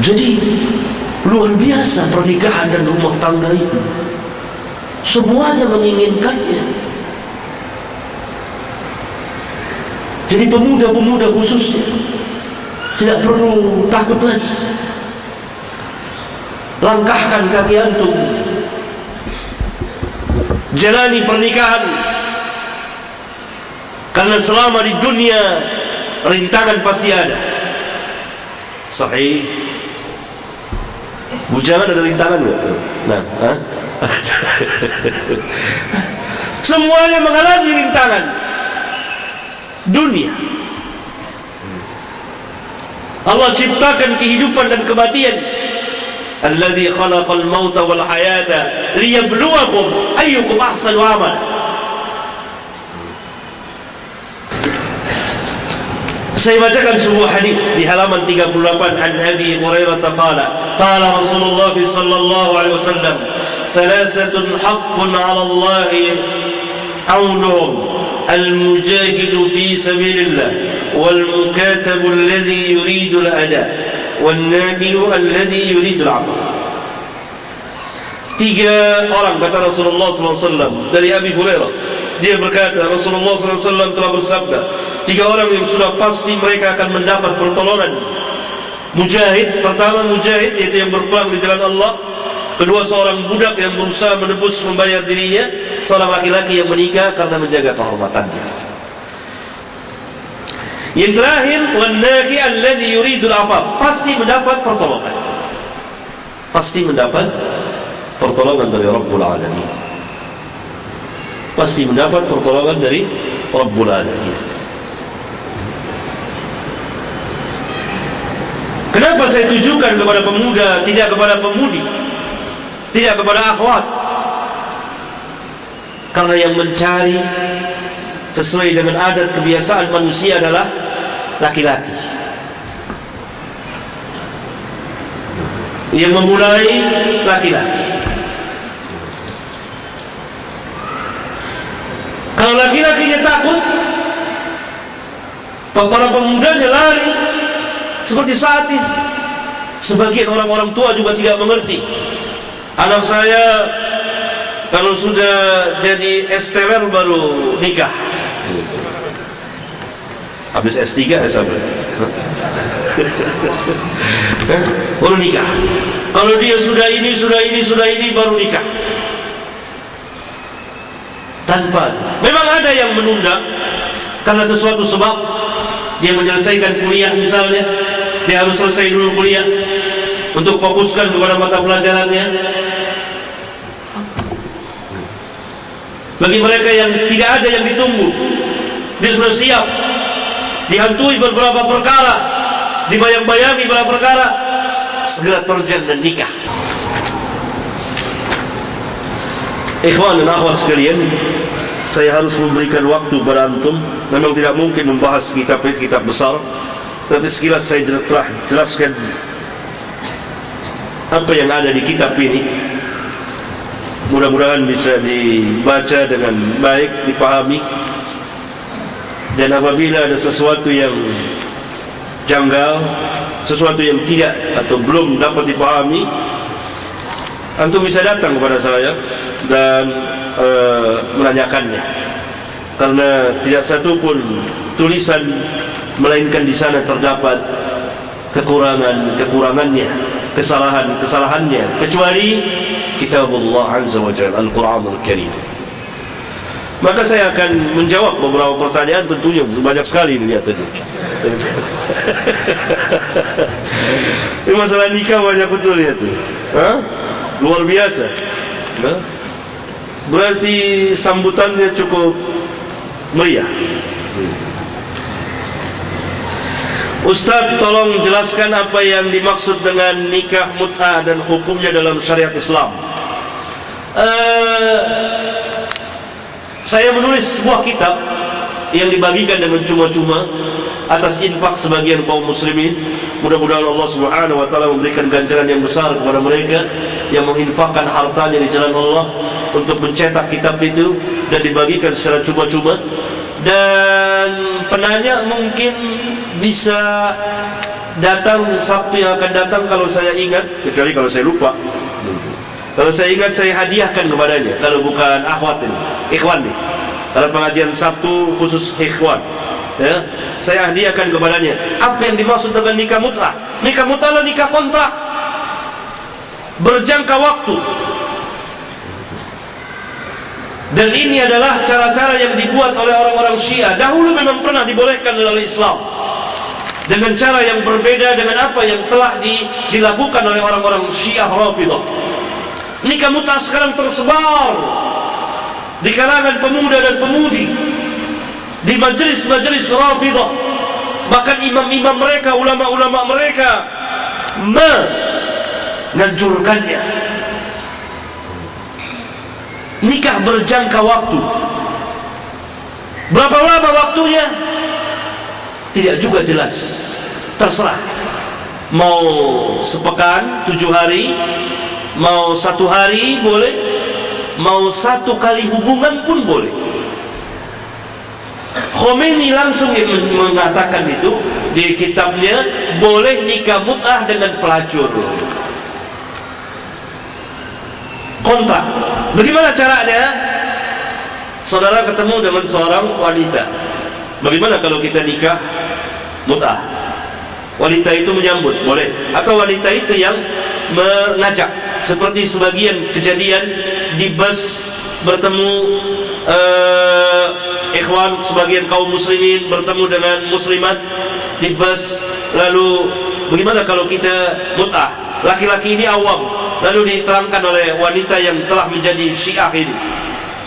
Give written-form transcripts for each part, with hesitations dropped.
Jadi luar biasa pernikahan dan rumah tangga itu, semuanya menginginkannya. Jadi pemuda-pemuda khususnya tidak perlu takut lagi. Langkahkan kaki antum, jalani pernikahan, karena selama di dunia rintangan pasti ada. Sahih. Bujangan ada rintangan nggak? Nah, semuanya mengalami rintangan dunia. Allah ciptakan kehidupan dan kematian. Alladzi khalaqal mauta wal hayata liyabluwakum ayyukum ahsanu amala. Saya bacakan sebuah hadis di halaman 38. An Abi Hurairah qala qala Rasulullah sallallahu alaihi wasallam salasatun haqqun 'ala Allah aunuhum al-mujahidu fi sabilillah wal mukatabu alladhi yuridu al-ada wan nabiyu alladhi yuridu al-'afaf. Tiga orang, kata Rasulullah sallallahu alaihi wasallam dari Abi Hurairah, dia berkata Rasulullah sallallahu alaihi wasallam telah bersabda, tiga orang yang sudah pasti mereka akan mendapat pertolongan. Mujahid, pertama mujahid yaitu yang berperang di jalan Allah. Kedua seorang budak yang berusaha menebus membayar dirinya. Seorang laki-laki yang menikah karena menjaga kehormatannya. Yang terakhir, wan-nafi alladhi yuridul 'afaf, pasti mendapat pertolongan. Pasti mendapat pertolongan dari Rabbul Alamin. Pasti mendapat pertolongan dari Rabbul Alamin. Kenapa saya tujukan kepada pemuda, tidak kepada pemudi, tidak kepada akhwat? Karena yang mencari sesuai dengan adat kebiasaan manusia adalah laki-laki. Yang memulai laki-laki. Kalau laki-lakinya takut, para pemudanya lari. Seperti saat ini sebagian orang-orang tua juga tidak mengerti. Anak saya kalau sudah jadi STR baru nikah, habis S3 sampai baru nikah. Kalau dia sudah ini baru nikah. Tanpa, memang ada yang menunda karena sesuatu sebab. Dia menyelesaikan kuliah misalnya, dia harus selesai dulu kuliah untuk fokuskan kepada mata pelajarannya. Bagi mereka yang tidak ada yang ditunggu, dia sudah siap, dihantui beberapa perkara, dibayang-bayangi beberapa perkara, segera terjun dan nikah. Ikhwan dan akhwat sekalian, saya harus memberikan waktu pada antum. Memang tidak mungkin membahas kitab besar, tapi sekilas saya telah jelaskan apa yang ada di kitab ini. Mudah-mudahan bisa dibaca dengan baik, dipahami. Dan apabila ada sesuatu yang janggal, sesuatu yang tidak atau belum dapat dipahami, antum bisa datang kepada saya dan menanyakannya. Karena tidak satu pun tulisan melainkan di sana terdapat kekurangannya, kesalahannya, kecuali kitabullah azza wa jalla, Al-Quranul Karim. Maka saya akan menjawab beberapa pertanyaan, tentunya banyak sekali lihat tadi. Ini masalah nikah banyak betul lihat tuh. Luar biasa. Berarti sambutannya cukup meriah. Ustaz, tolong jelaskan apa yang dimaksud dengan nikah mut'ah dan hukumnya dalam syariat Islam. Saya menulis sebuah kitab yang dibagikan dengan cuma-cuma atas infak sebagian kaum muslimin. Mudah-mudahan Allah Subhanahu wa taala memberikan ganjaran yang besar kepada mereka yang menginfakkan hartanya di jalan Allah untuk mencetak kitab itu dan dibagikan secara cuma-cuma. Dan penanya mungkin bisa datang Sabtu yang akan datang kalau saya ingat, kecuali kalau saya lupa. Kalau saya ingat, saya hadiahkan kepadanya. Kalau bukan akhwat ini, ikhwan nih. Kalau pengajian Sabtu khusus ikhwan, ya, saya hadiahkan kepadanya. Apa yang dimaksud dengan nikah mut'ah? Nikah mut'ah adalah nikah kontrak, berjangka waktu. Dan ini adalah cara-cara yang dibuat oleh orang-orang Syiah. Dahulu memang pernah dibolehkan oleh Islam, dengan cara yang berbeda dengan apa yang telah dilakukan oleh orang-orang Syiah Rafidhah. Nikah mut'ah sekarang tersebar di kalangan pemuda dan pemudi, di majelis-majelis Rafidhah. Bahkan imam-imam mereka, ulama-ulama mereka menganjurkannya. Nikah berjangka waktu. Berapa lama waktunya? Tidak juga jelas, terserah. Mau sepekan, 7 hari, mau 1 hari boleh, mau 1 kali hubungan pun boleh. Khomeini langsung mengatakan itu di kitabnya, boleh nikah mut'ah dengan pelacur, kontrak. Bagaimana caranya? Saudara ketemu dengan seorang wanita. Bagaimana kalau kita nikah mut'ah? Wanita itu menyambut, boleh. Atau wanita itu yang mengajak, seperti sebagian kejadian di bus bertemu ikhwan, sebagian kaum muslimin bertemu dengan muslimat di bus. Lalu bagaimana kalau kita mut'ah? Laki-laki ini awam, lalu diterangkan oleh wanita yang telah menjadi Syiah ini,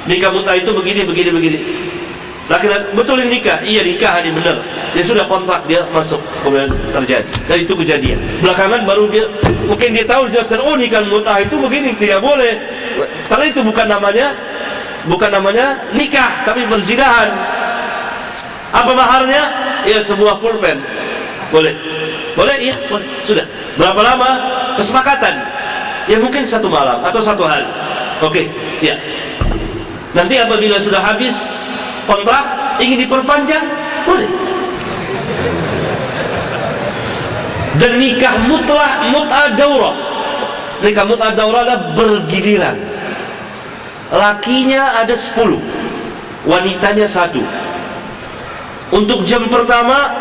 nikah mut'ah itu begini. Laki-laki betul ini nikah? Iya nikah, ini benar. Dia sudah kontrak, dia masuk, kemudian terjadi. Dan itu kejadian. Belakangan baru dia, mungkin dia tahu, jelaskan, oh nikah mut'ah itu begini, tidak boleh. Karena itu bukan namanya nikah, tapi perzinahan. Apa maharnya? Ya sebuah pulpen. Boleh, iya, boleh. Sudah. Berapa lama? Kesepakatan. Ya mungkin 1 malam atau 1 hari. Oke, ya. Nanti apabila sudah habis kontrak, ingin diperpanjang, boleh. Dan nikah mut'ah daurah. Nikah mut'ah daurah adalah bergiliran. Lakinya ada 10, wanitanya 1. Untuk jam pertama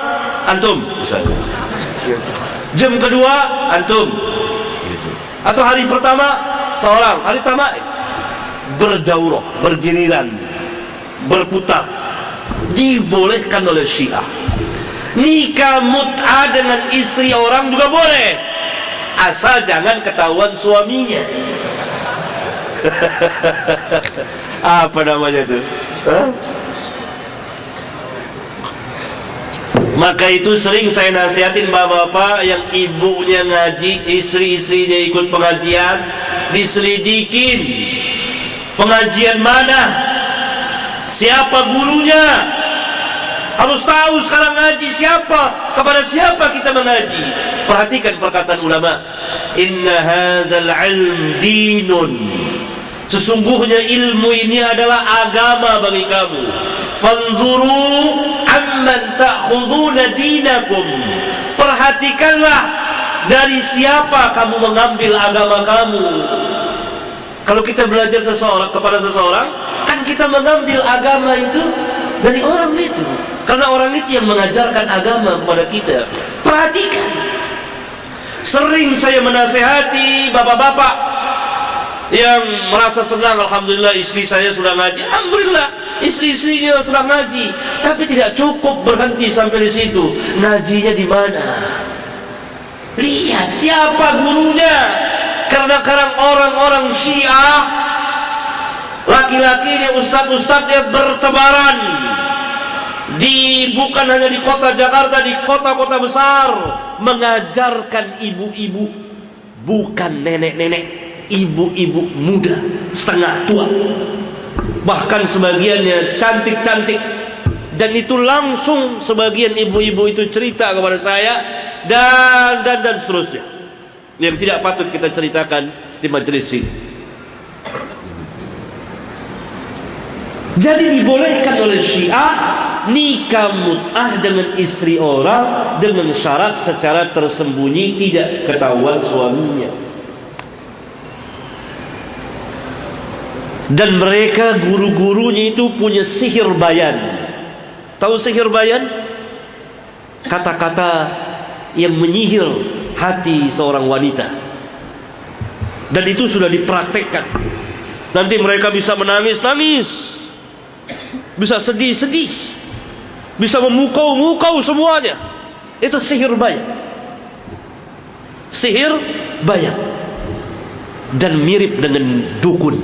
antum misalnya, jam kedua antum gitu. Atau hari pertama seorang, hari pertama berdaurah, bergiliran, berputar. Dibolehkan oleh Syiah. Nikah mut'ah dengan istri orang juga boleh, asal jangan ketahuan suaminya. Apa namanya itu? Maka itu sering saya nasihatin bapak-bapak yang ibunya ngaji, istri-istrinya ikut pengajian, diselidikin pengajian mana, siapa gurunya. Harus tahu sekarang ngaji siapa, kepada siapa kita mengaji. Perhatikan perkataan ulama, inna hadzal ilm dinun, sesungguhnya ilmu ini adalah agama bagi kamu. Fanzuru amman ta'khuduna dinakum, perhatikanlah dari siapa kamu mengambil agama kamu. Kalau kita belajar kepada seseorang, kan kita mengambil agama itu dari orang itu, karena orang itu yang mengajarkan agama kepada kita. Perhatikan. Sering saya menasehati bapak-bapak yang merasa senang, alhamdulillah istri saya sudah ngaji, alhamdulillah istri-istrinya sudah ngaji, tapi tidak cukup berhenti sampai di situ. Ngajinya di mana? Lihat siapa gurunya. Kadang-kadang orang-orang Syiah, laki-lakinya, ustadz-ustadznya bertebaran bukan hanya di kota Jakarta, di kota-kota besar, mengajarkan ibu-ibu, bukan nenek-nenek, ibu-ibu muda setengah tua, bahkan sebagiannya cantik-cantik. Dan itu langsung sebagian ibu-ibu itu cerita kepada saya, dan seterusnya, yang tidak patut kita ceritakan di majelis ini. Jadi dibolehkan oleh Syiah nikah mut'ah dengan istri orang dengan syarat secara tersembunyi, tidak ketahuan suaminya. Dan mereka guru-gurunya itu punya sihir bayan. Tahu sihir bayan? Kata-kata yang menyihir hati seorang wanita. Dan itu sudah dipraktekkan. Nanti mereka bisa menangis-nangis, bisa sedih-sedih, bisa memukau-mukau semuanya. Itu sihir bayan. Sihir bayan. Dan mirip dengan dukun.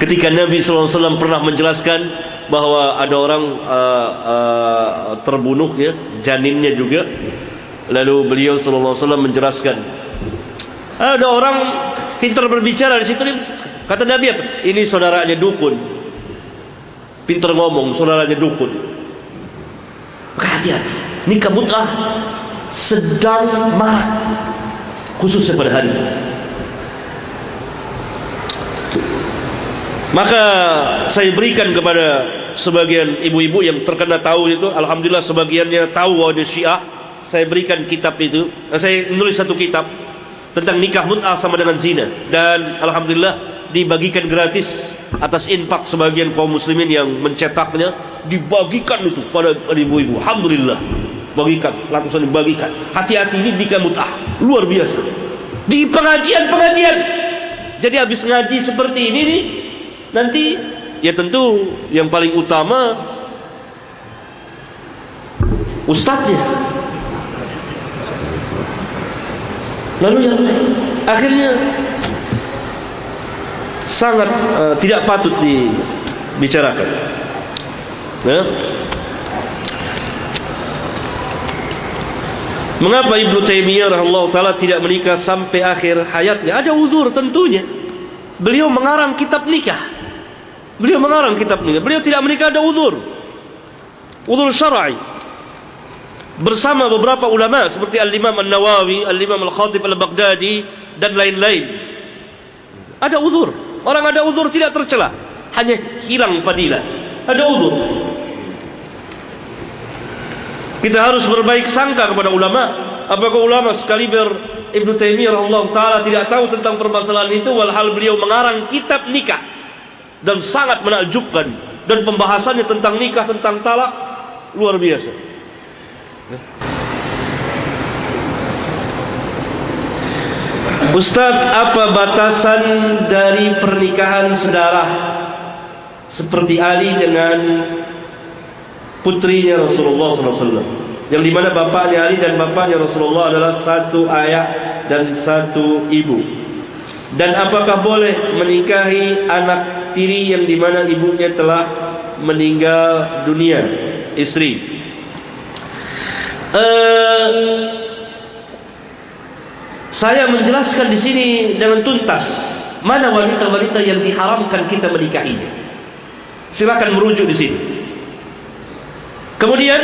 Ketika Nabi SAW pernah menjelaskan bahwa ada orang terbunuh, ya, janinnya juga. Lalu beliau SAW menjelaskan, ada orang pintar berbicara di situ. Kata Nabi apa? Ini saudaranya dukun, pintar ngomong, saudaranya dukun. Maka hati-hati, nikah mut'ah sedang marak, khususnya pada hari ini. Maka saya berikan kepada sebagian ibu-ibu yang terkena tahu itu, alhamdulillah sebagiannya tahu bahwa dia Syiah. Saya berikan kitab itu. Saya menulis satu kitab tentang nikah mut'ah sama dengan zina, dan alhamdulillah dibagikan gratis atas infak sebagian kaum muslimin yang mencetaknya. Dibagikan itu pada ibu-ibu, alhamdulillah, bagikan, langsung dibagikan. Hati-hati, ini nikah mut'ah luar biasa di pengajian-pengajian. Jadi habis ngaji seperti ini nih, nanti ya tentu yang paling utama ustadznya, lalu yang akhirnya sangat tidak patut dibicarakan. Nah, mengapa Ibnu Taimiyah rahimahullah taala tidak menikah sampai akhir hayatnya? Ada uzur tentunya. Beliau mengarang kitab nikah. Beliau tidak menikah, ada uzur syar'i. Bersama beberapa ulama seperti Al-Imam An-Nawawi, Al-Imam Al-Khatib Al-Baghdadi dan lain-lain. Ada uzur. Orang ada uzur tidak tercela, hanya hilang fadilah. Ada uzur. Kita harus berbaik sangka kepada ulama. Apakah ulama sekaliber Ibnu Taimiyah rahimahullah taala tidak tahu tentang permasalahan itu, walhal beliau mengarang kitab nikah dan sangat menakjubkan, dan pembahasannya tentang nikah, tentang talak luar biasa. Ustaz, apa batasan dari pernikahan sedarah seperti Ali dengan putrinya Rasulullah SAW, yang dimana bapaknya Ali dan bapaknya Rasulullah adalah satu ayah dan satu ibu? Dan apakah boleh menikahi anak tiri yang dimana ibunya telah meninggal dunia, istri? Saya menjelaskan di sini dengan tuntas mana wanita-wanita yang diharamkan kita menikahinya. Silakan merujuk di sini. Kemudian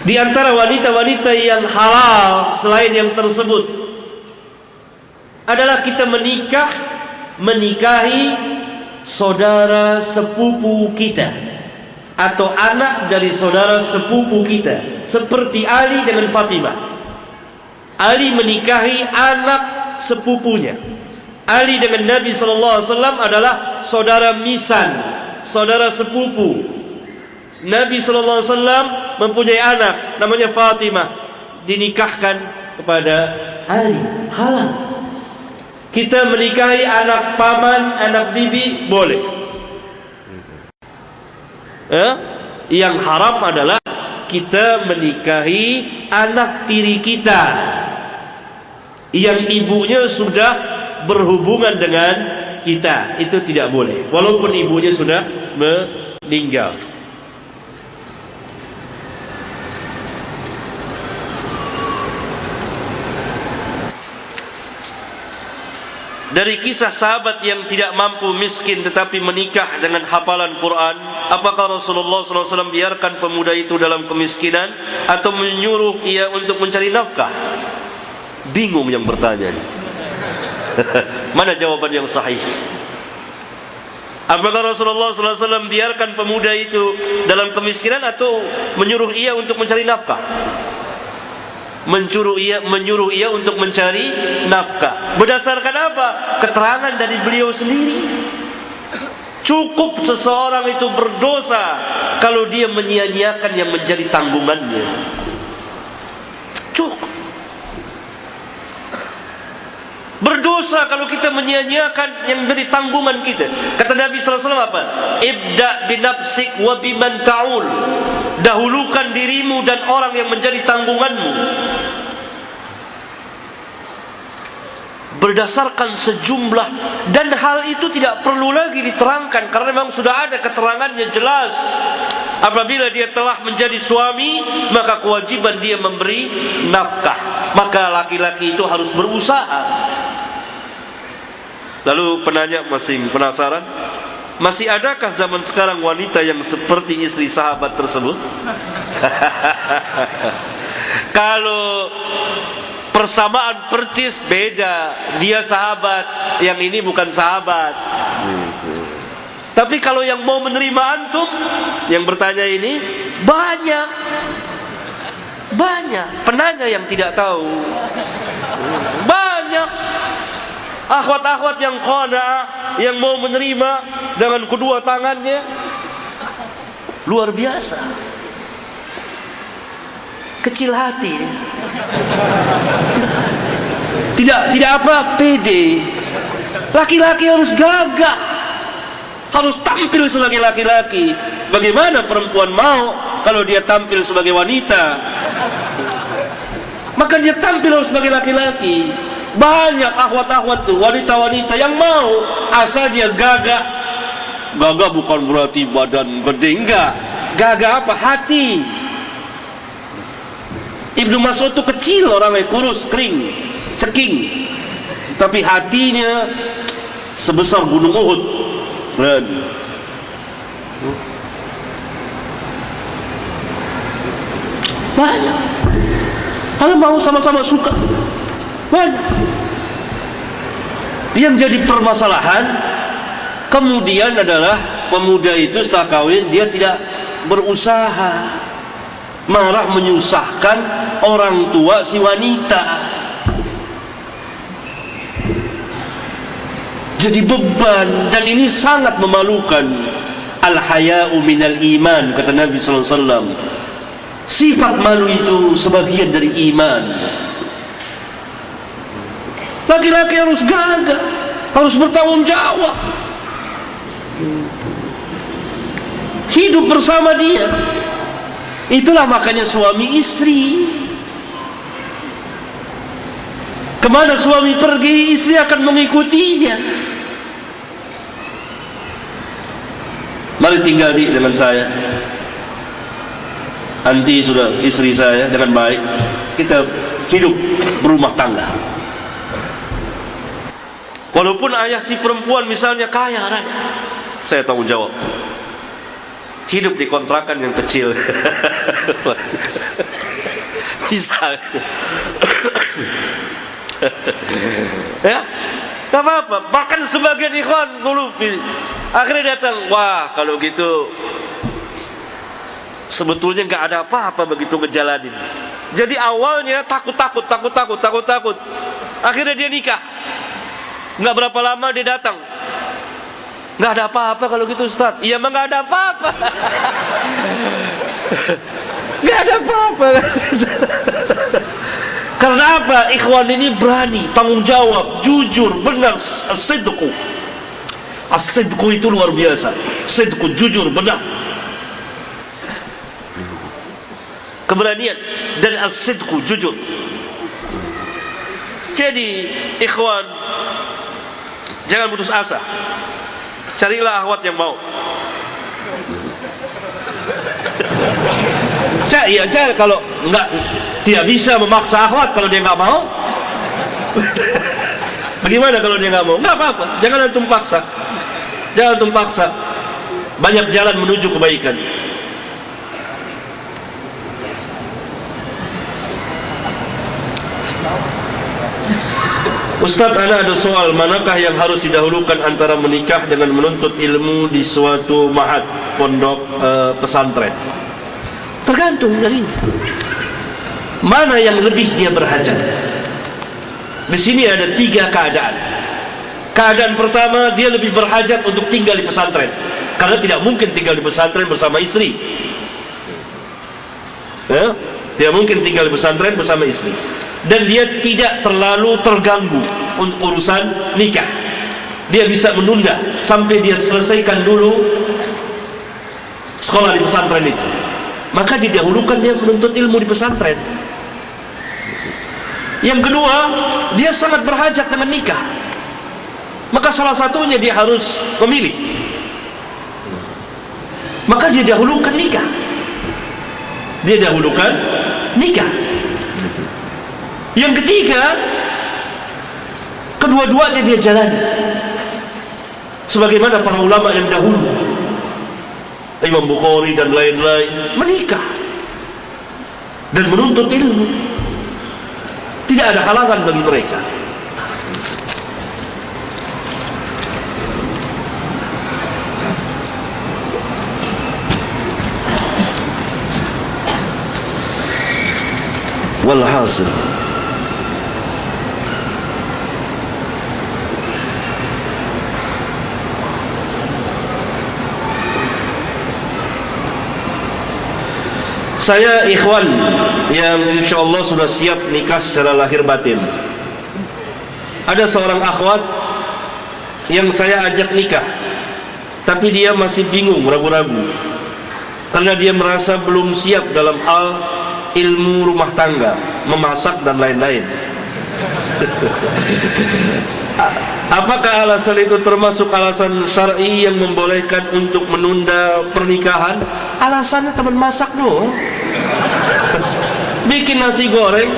di antara wanita-wanita yang halal selain yang tersebut adalah kita menikahi saudara sepupu kita atau anak dari saudara sepupu kita, seperti Ali dengan Fatimah. Ali menikahi anak sepupunya. Ali dengan Nabi SAW adalah saudara misan, saudara sepupu. Nabi SAW mempunyai anak namanya Fatimah, dinikahkan kepada Ali, halal. Kita menikahi anak paman, anak bibi, boleh. Yang haram adalah kita menikahi anak tiri kita yang ibunya sudah berhubungan dengan kita. Itu tidak boleh, walaupun ibunya sudah meninggal. Dari kisah sahabat yang tidak mampu, miskin tetapi menikah dengan hafalan Quran, apakah Rasulullah SAW biarkan pemuda itu dalam kemiskinan atau menyuruh ia untuk mencari nafkah? Bingung yang bertanya. Mana jawaban yang sahih? Apakah Rasulullah SAW biarkan pemuda itu dalam kemiskinan atau menyuruh ia untuk mencari nafkah? Menyuruh ia untuk mencari nafkah. Berdasarkan apa? Keterangan dari beliau sendiri. Cukup seseorang itu berdosa kalau dia menyia-nyiakan yang menjadi tanggungannya. Cukup. Berdosa kalau kita menyia-nyiakan yang menjadi tanggungan kita. Kata Nabi SAW apa? Ibda binafsik wa biman ta'ul. Dahulukan dirimu dan orang yang menjadi tanggunganmu. Berdasarkan sejumlah, dan hal itu tidak perlu lagi diterangkan karena memang sudah ada keterangannya jelas. Apabila dia telah menjadi suami, maka kewajiban dia memberi nafkah. Maka laki-laki itu harus berusaha. Lalu penanya masih penasaran, masih adakah zaman sekarang wanita yang seperti istri sahabat tersebut? Kalau persamaan percis beda, dia sahabat, yang ini bukan sahabat. Tapi kalau yang mau menerima antum, yang bertanya ini banyak penanya yang tidak tahu. Banyak akhwat-akhwat yang qanaah, yang mau menerima dengan kedua tangannya. Luar biasa. Kecil hati. Tidak apa, pede. Laki-laki harus gagah, harus tampil sebagai laki-laki. Bagaimana perempuan mau kalau dia tampil sebagai wanita? Maka dia tampil harus sebagai laki-laki. Banyak akhwat-akhwat tuh, wanita-wanita yang mau, asal dia gagah. Gagah bukan berarti badan gede, enggak. Gagah apa? Hati. Ibnu Mas'ud itu kecil, orangnya kurus, kering, ceking, tapi hatinya sebesar gunung Uhud. Keren. Banyak. Kalau mau sama-sama suka, banyak. Yang jadi permasalahan kemudian adalah pemuda itu setelah kawin dia tidak berusaha, marah menyusahkan orang tua si wanita. Jadi beban, dan ini sangat memalukan. Al-haya'u minal iman, kata Nabi SAW. Sifat malu itu sebagian dari iman. Laki-laki harus gagah, harus bertanggung jawab, hidup bersama dia. Itulah makanya suami istri. Kemana suami pergi, istri akan mengikutinya. Mari tinggal dengan saya. Nanti sudah istri saya dengan baik, kita hidup berumah tangga. Walaupun ayah si perempuan misalnya kaya raya, saya tanggung jawab. Hidup di kontrakan yang kecil. Bisa. Ya, gak apa-apa. Bahkan sebagian ikhwan dulu akhirnya datang, wah kalau gitu sebetulnya gak ada apa-apa begitu ngejalanin. Jadi awalnya takut. Akhirnya dia nikah. Gak berapa lama dia datang, nggak ada apa-apa kalau gitu Ustaz. Iya emang nggak ada apa-apa. Nggak ada apa-apa. Karena apa? Ikhwan ini berani, tanggung jawab, jujur, benar. As-sidqu itu luar biasa. Sidqu, jujur, benar. Keberanian dan as-sidqu, jujur. Jadi ikhwan, jangan putus asa. Carilah akhwat yang mau. Cari kalau enggak, tidak bisa memaksa akhwat kalau dia enggak mau. Bagaimana kalau dia enggak mau? Enggak apa-apa, jangan antum paksa. Jangan antum paksa. Banyak jalan menuju kebaikan. Ustaz, ada soal, manakah yang harus didahulukan antara menikah dengan menuntut ilmu di suatu ma'had, pondok, pesantren? Tergantung dari mana yang lebih dia berhajat. Di sini ada 3 keadaan. Keadaan pertama, dia lebih berhajat untuk tinggal di pesantren, karena tidak mungkin tinggal di pesantren bersama istri. Ya? Tidak mungkin tinggal di pesantren bersama istri. Dan dia tidak terlalu terganggu untuk urusan nikah. Dia bisa menunda sampai dia selesaikan dulu sekolah di pesantren itu. Maka didahulukan dia menuntut ilmu di pesantren. Yang kedua, dia sangat berhajat dengan nikah. Maka salah satunya dia harus memilih. Maka dia dahulukan nikah. Dia dahulukan nikah. Yang ketiga, kedua-duanya dia jalani sebagaimana para ulama yang dahulu, Imam Bukhari dan lain-lain, menikah dan menuntut ilmu. Tidak ada halangan bagi mereka. Walhasil, saya ikhwan yang insyaallah sudah siap nikah secara lahir batin. Ada seorang akhwat yang saya ajak nikah, tapi dia masih bingung, ragu-ragu, karena dia merasa belum siap dalam hal ilmu rumah tangga, memasak dan lain-lain. Apakah alasan itu termasuk alasan syar'i yang membolehkan untuk menunda pernikahan? Alasannya teman masak doang. Bikin nasi goreng,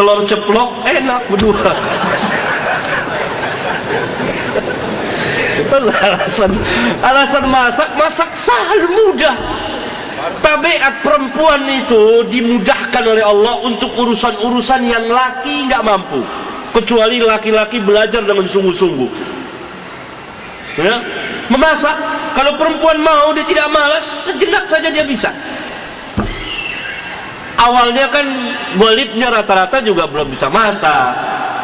telur ceplok, enak berdua. Alasan masak sahal, mudah. Tabiat perempuan itu dimudahkan oleh Allah untuk urusan-urusan yang laki nggak mampu, kecuali laki-laki belajar dengan sungguh-sungguh. Ya, memasak, kalau perempuan mau, dia tidak malas, sejenak saja dia bisa. Awalnya kan golibnya rata-rata juga belum bisa masak,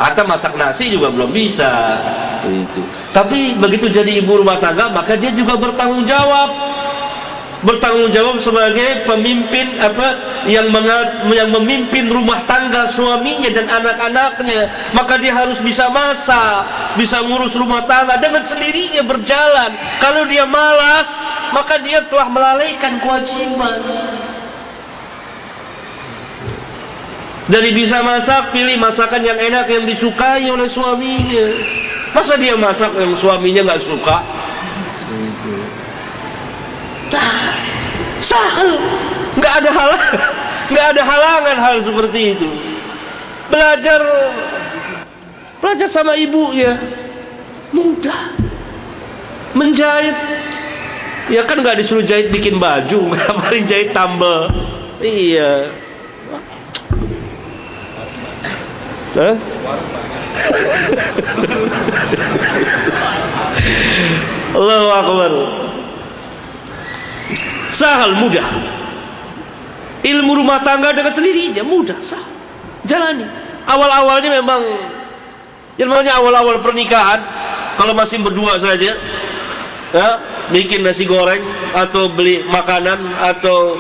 atau masak nasi juga belum bisa. Itu. Tapi begitu jadi ibu rumah tangga, maka dia juga bertanggung jawab sebagai pemimpin yang memimpin rumah tangga suaminya dan anak-anaknya. Maka dia harus bisa masak, bisa ngurus rumah tangga dengan sendirinya berjalan. Kalau dia malas, maka dia telah melalaikan kewajiban. Dari bisa masak, pilih masakan yang enak yang disukai oleh suaminya. Masa dia masak yang suaminya nggak suka? Sahal, nggak ada halangan hal seperti itu. Belajar sama ibunya mudah. Menjahit, ya kan nggak disuruh jahit bikin baju, nggak paling jahit tambal. Iya. Hah? Allahu Akbar. Sahal, mudah. Ilmu rumah tangga dengan sendirinya mudah, sahal. Jalani. Awal-awalnya memang, yang namanya awal-awal pernikahan, kalau masih berdua saja, ya, bikin nasi goreng atau beli makanan atau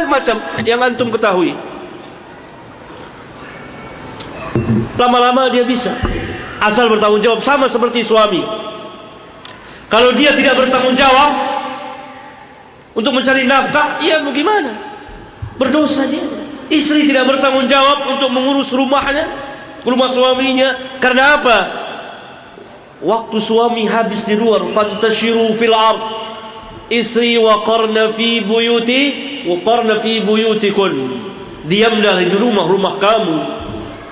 macam yang antum ketahui. Lama-lama dia bisa, asal bertanggung jawab, sama seperti suami. Kalau dia tidak bertanggung jawab untuk mencari nafkah, ya mau gimana? Berdosa dia. Istri tidak bertanggung jawab untuk mengurus rumahnya, rumah suaminya. Karena apa? Waktu suami habis di luar, fantashiru fil ard. Istri waqarna fi buyutikun. Diamlah di rumah kamu.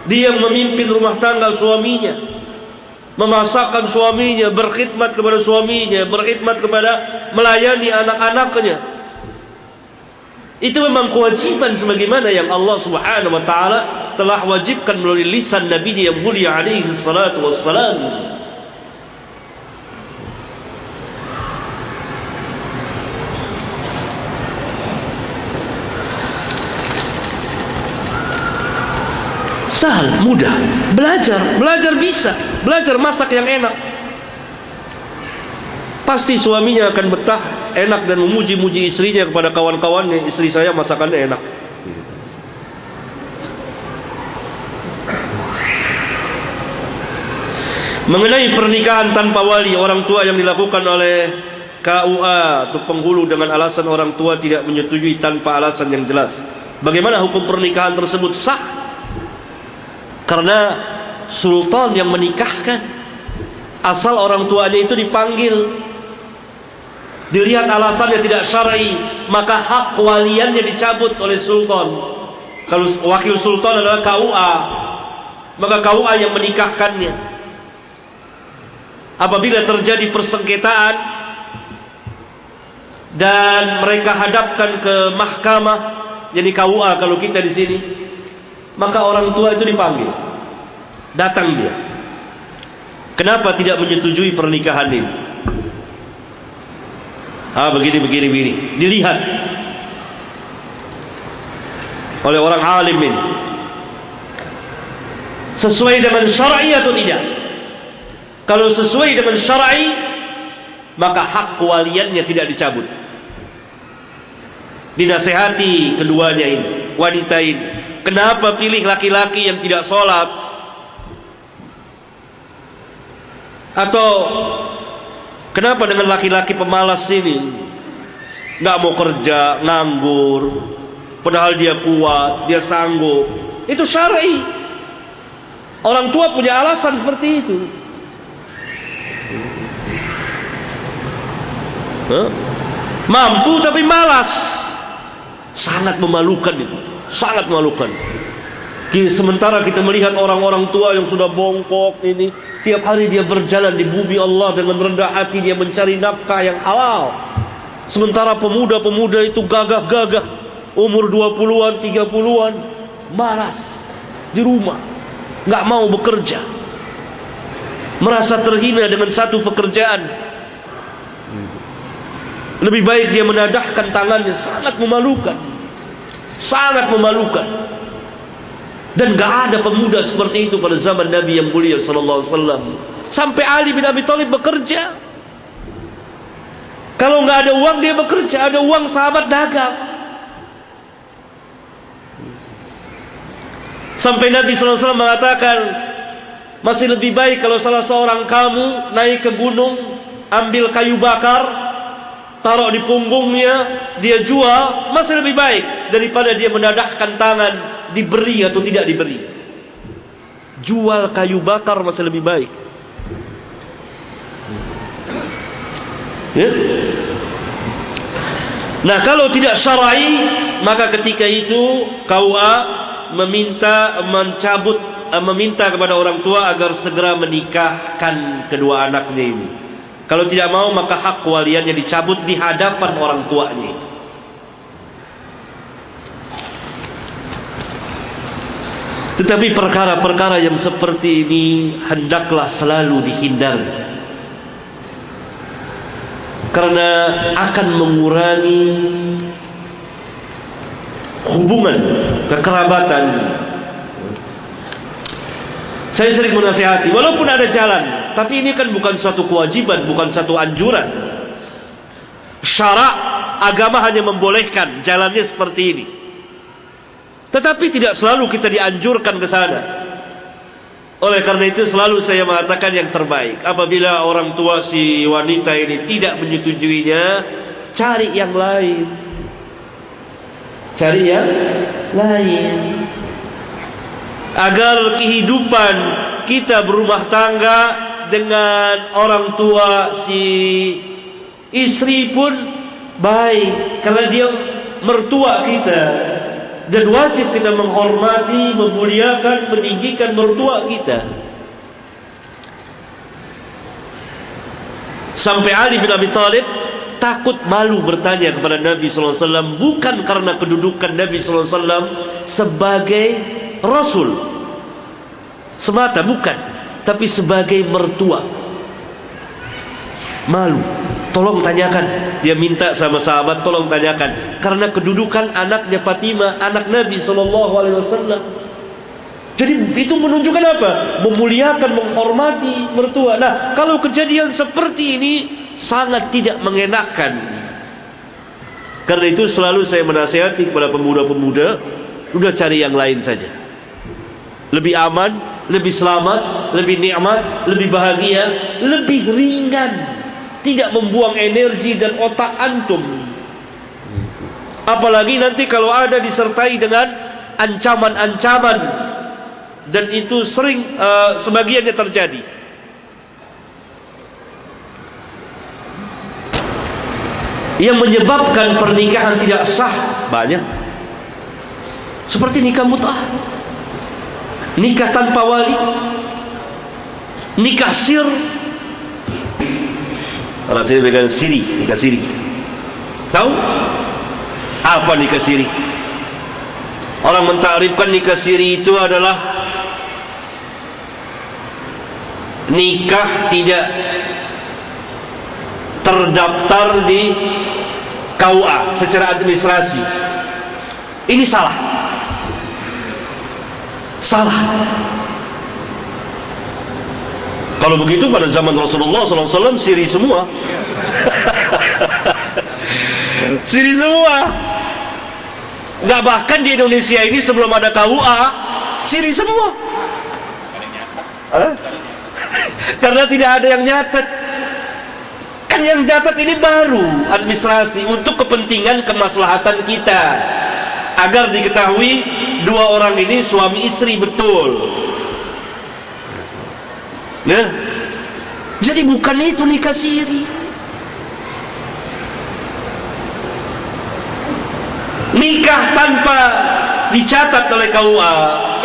Dia yang memimpin rumah tangga suaminya, memasakkan suaminya, berkhidmat kepada suaminya, berkhidmat kepada melayani anak-anaknya. Itu memang kewajiban sebagaimana yang Allah Subhanahu wa taala telah wajibkan melalui lisan Nabi yang mulia alaihi salatu wassalam. Sahal, mudah. Belajar bisa. Belajar masak yang enak. Pasti suaminya akan betah, enak, dan memuji-muji istrinya kepada kawan-kawannya. Istri saya masakannya enak. Mengenai pernikahan tanpa wali orang tua yang dilakukan oleh KUA atau penghulu dengan alasan orang tua tidak menyetujui tanpa alasan yang jelas, bagaimana hukum pernikahan tersebut? Sah, karena sultan yang menikahkan. Asal orang tuanya itu dipanggil, dilihat alasannya tidak syar'i, maka hak waliannya dicabut oleh sultan. Kalau wakil sultan adalah KUA, maka KUA yang menikahkannya. Apabila terjadi persengketaan dan mereka hadapkan ke mahkamah, jadi KUA kalau kita di sini, maka orang tua itu dipanggil, datang dia. Kenapa tidak menyetujui pernikahan ini? Begini, dilihat oleh orang alim ini, sesuai dengan syar'i atau tidak. Kalau sesuai dengan syar'i, maka hak kewaliannya tidak dicabut. Dinasehati keduanya ini, wanita ini, kenapa pilih laki-laki yang tidak sholat? Atau kenapa dengan laki-laki pemalas ini, nggak mau kerja, nganggur, padahal dia kuat, dia sanggup? Itu syar'i. Orang tua punya alasan seperti itu. Mampu tapi malas, sangat memalukan itu, sangat memalukan. Sementara kita melihat orang-orang tua yang sudah bongkok ini, tiap hari dia berjalan di bumi Allah dengan rendah hati, dia mencari nafkah yang halal. Sementara pemuda-pemuda itu gagah-gagah, umur 20-an, 30-an, malas di rumah, nggak mau bekerja, merasa terhina dengan satu pekerjaan. Lebih baik dia menadahkan tangannya. Sangat memalukan, sangat memalukan. Dan gak ada pemuda seperti itu pada zaman Nabi yang mulia sallallahu alaihi wasallam. Sampai Ali bin Abi Thalib bekerja. Kalau gak ada uang dia bekerja, ada uang sahabat dagang. Sampai Nabi sallallahu alaihi wasallam mengatakan, masih lebih baik kalau salah seorang kamu naik ke gunung, ambil kayu bakar, taruh di punggungnya, dia jual, masih lebih baik daripada dia menadahkan tangan, diberi atau tidak diberi. Jual kayu bakar masih lebih baik. Ya? Nah, kalau tidak syar'i, maka ketika itu KUA meminta kepada orang tua agar segera menikahkan kedua anaknya ini. Kalau tidak mau, maka hak kewaliannya dicabut di hadapan orang tuanya itu. Tetapi perkara-perkara yang seperti ini hendaklah selalu dihindari, karena akan mengurangi hubungan kekerabatan. Saya sering menasihati, walaupun ada jalan, tapi ini kan bukan suatu kewajiban, bukan satu anjuran. Syarak agama hanya membolehkan jalannya seperti ini, tetapi tidak selalu kita dianjurkan ke sana. Oleh karena itu selalu saya mengatakan yang terbaik. Apabila orang tua si wanita ini tidak menyetujuinya, cari yang lain. Cari yang lain. Agar kehidupan kita berumah tangga dengan orang tua si istri pun baik, karena dia mertua kita, dan wajib kita menghormati, memuliakan, meninggikan mertua kita. Sampai Ali bin Abi Thalib takut malu bertanya kepada Nabi SAW, bukan karena kedudukan Nabi SAW sebagai Rasul semata, bukan, tapi sebagai mertua. Malu. Tolong tanyakan. Dia minta sama sahabat, tolong tanyakan, karena kedudukan anaknya Fatimah, anak Nabi SAW. Jadi itu menunjukkan apa? Memuliakan, menghormati mertua. Nah, kalau kejadian seperti ini sangat tidak mengenakan. Karena itu selalu saya menasihati kepada pemuda-pemuda, udah cari yang lain saja. Lebih aman, lebih selamat, lebih nikmat, lebih bahagia, lebih ringan. Tidak membuang energi dan otak antum. Apalagi nanti kalau ada disertai dengan ancaman-ancaman, dan itu sering sebagiannya terjadi. Yang menyebabkan pernikahan tidak sah banyak. Seperti nikah mut'ah, nikah tanpa wali, nikah sir. Orang sini bilang siri, nikah siri. Tahu apa nikah siri? Orang mentakrifkan nikah siri itu adalah nikah tidak terdaftar di KUA secara administrasi. Ini salah. Salah. Kalau begitu pada zaman Rasulullah SAW siri semua. Siri semua. Nggak, bahkan di Indonesia ini sebelum ada KUA siri semua. Karena tidak ada yang nyatet. Kan yang nyatet ini baru administrasi untuk kepentingan kemaslahatan kita, agar diketahui dua orang ini suami istri betul. Nah, jadi bukan itu nikah siri. Nikah tanpa dicatat oleh KUA